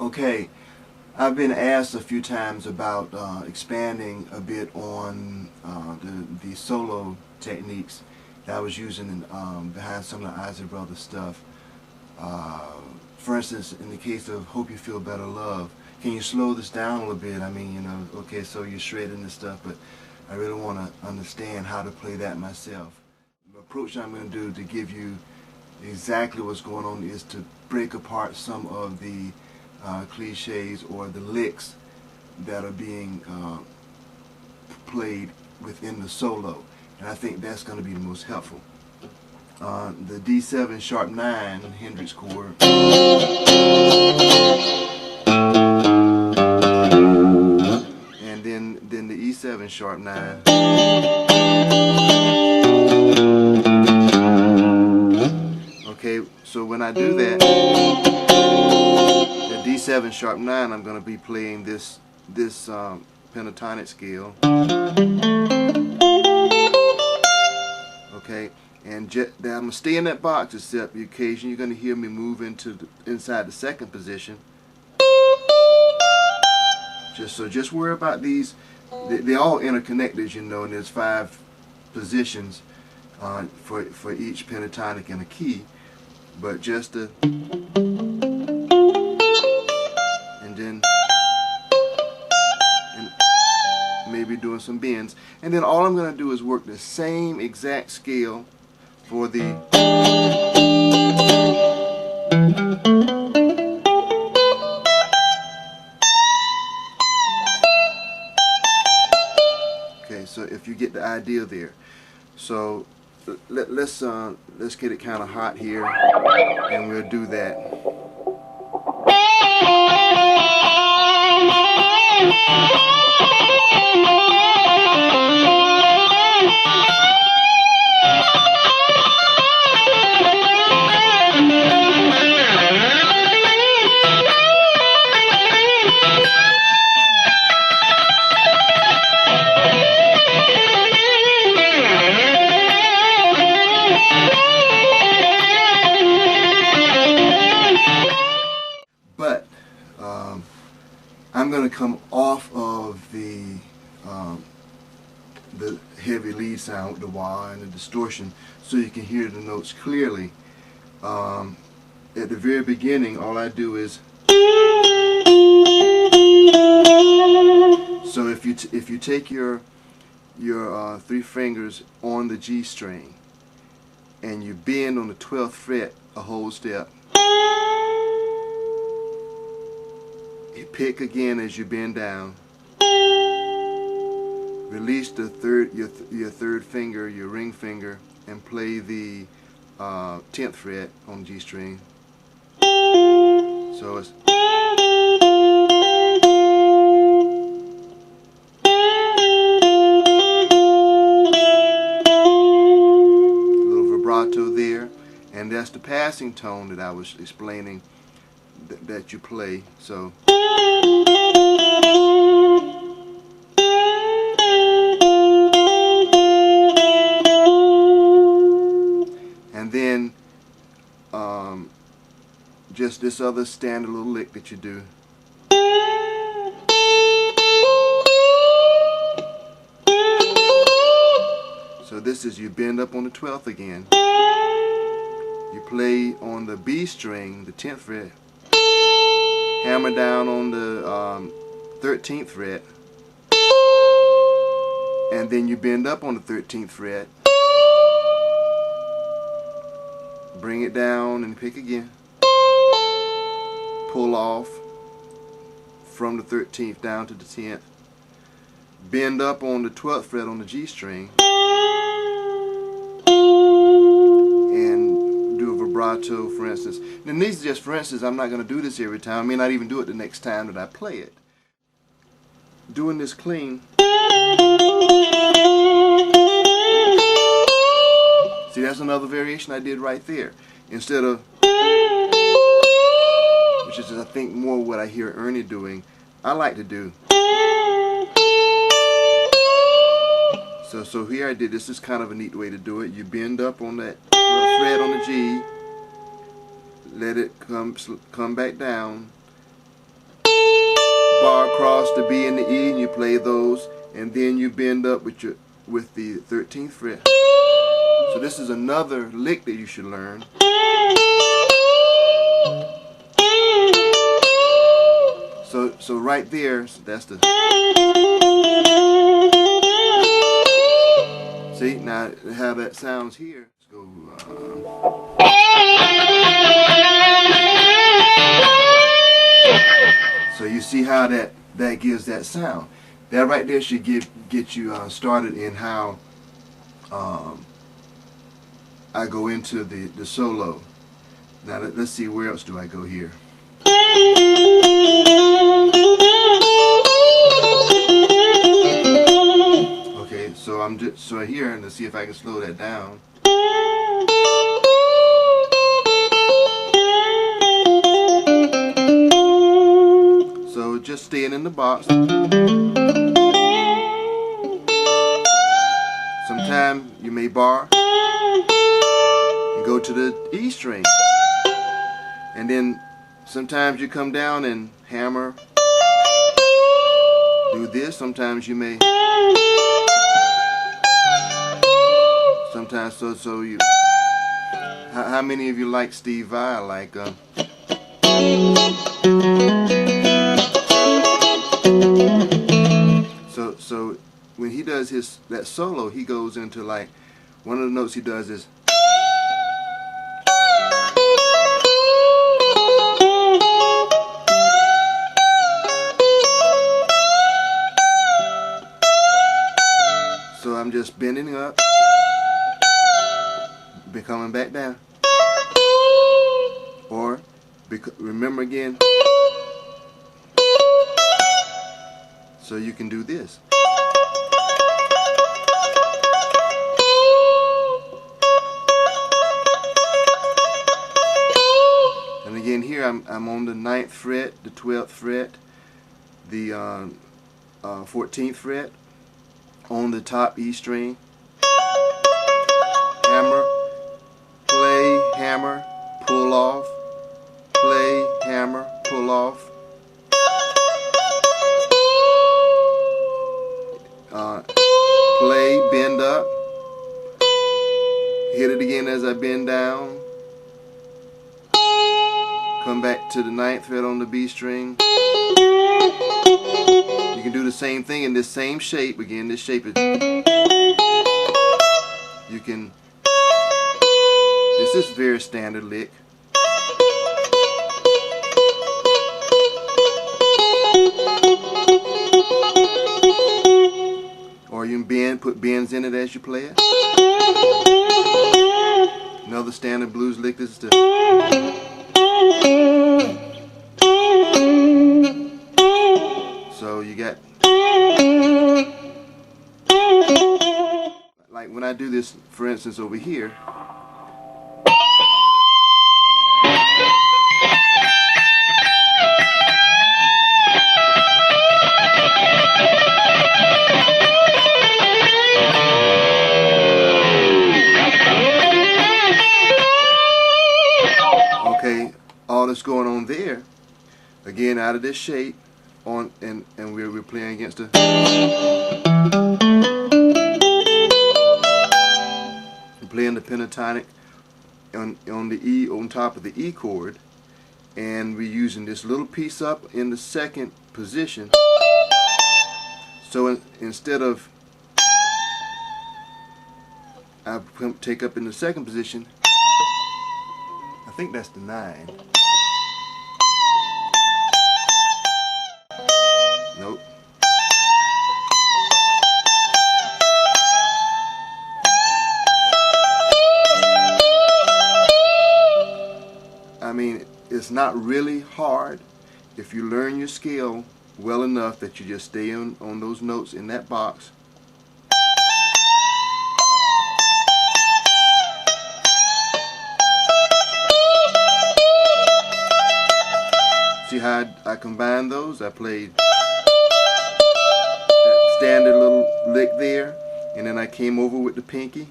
Okay, I've been asked a few times about expanding a bit on the solo techniques that I was using behind some of the Isley Brothers stuff. For instance, in the case of Hope You Feel Better Love, can you slow this down a little bit? I mean, okay, so you're shredding this stuff, but I really want to understand how to play that myself. The approach I'm going to do to give you exactly what's going on is to break apart some of the cliches or the licks that are being played within the solo, and I think that's going to be the most helpful. The D7 sharp 9 Hendrix chord, and then the E7 sharp 9, okay, so when I do that, the D7 sharp 9, I'm going to be playing this pentatonic scale. Okay, and I'm going to stay in that box except the occasion you're going to hear me move inside the second position. Just worry about these. They're all interconnected, you know, and there's 5 positions for each pentatonic in a key. But just and then maybe doing some bends, and then all I'm going to do is work the same exact scale for the okay, so if you get the idea there. So let's get it kind of hot here, and we'll do that. But I'm going to come off of the heavy lead sound with the wah and the distortion so you can hear the notes clearly. At the very beginning, all I do is, so if you take your 3 fingers on the G string and you bend on the 12th fret a whole step, you pick again as you bend down, release your third finger, your ring finger, and play the 10th fret on G string. So it's a little vibrato there, and that's the passing tone that I was explaining that you play. So and then just this other standard little lick that you do. So this is, you bend up on the 12th again, you play on the B string, the 10th fret, hammer down on the 13th fret, and then you bend up on the 13th fret, bring it down and pick again, pull off from the 13th down to the 10th, bend up on the 12th fret on the G string, and do a vibrato, for instance. And these are just for instance. I'm not going to do this every time. I may not even do it the next time that I play it. Doing this clean. See, that's another variation I did right there. Instead of, which is I think more what I hear Ernie doing, I like to do. So here I did, this is kind of a neat way to do it. You bend up on that fret on the G, let it come back down, across the B and the E, and you play those, and then you bend up with the 13th fret. So this is another lick that you should learn. So right there, that's the. See now how that sounds here. Let's go. So you see how that gives that sound. That right there should get you started in how I go into the solo. Now let's see, where else do I go here? Okay, so I'm just here, and let's see if I can slow that down. So just staying in the box. Sometimes you may bar and go to the E string, and then sometimes you come down and hammer, do this. Sometimes you may, sometimes so you. How many of you like Steve Vai? Like so when he does that solo, he goes into, like, one of the notes he does is. So I'm just bending up, coming back down, or remember again. So you can do this. And again here I'm on the 9th fret, the 12th fret, the 14th fret, on the top E string. Hammer, play, hammer, pull off, play, hammer, pull off. Play, bend up, hit it again as I bend down, come back to the 9th fret on the B string. You can do the same thing in this same shape. Again, this shape is, you can, this is very standard lick. Or you can put bends in it as you play it. Another standard blues lick. This is the. So you got, like when I do this, for instance, over here. Okay, all that's going on there, again out of this shape, on and we're playing against the. We're playing the pentatonic on the E, on top of the E chord, and we're using this little piece up in the second position. So instead of I take up in the second position. I think that's the 9. Nope. I mean, it's not really hard if you learn your scale well enough that you just stay on those notes in that box. See how I combined those? I played that standard little lick there, and then I came over with the pinky.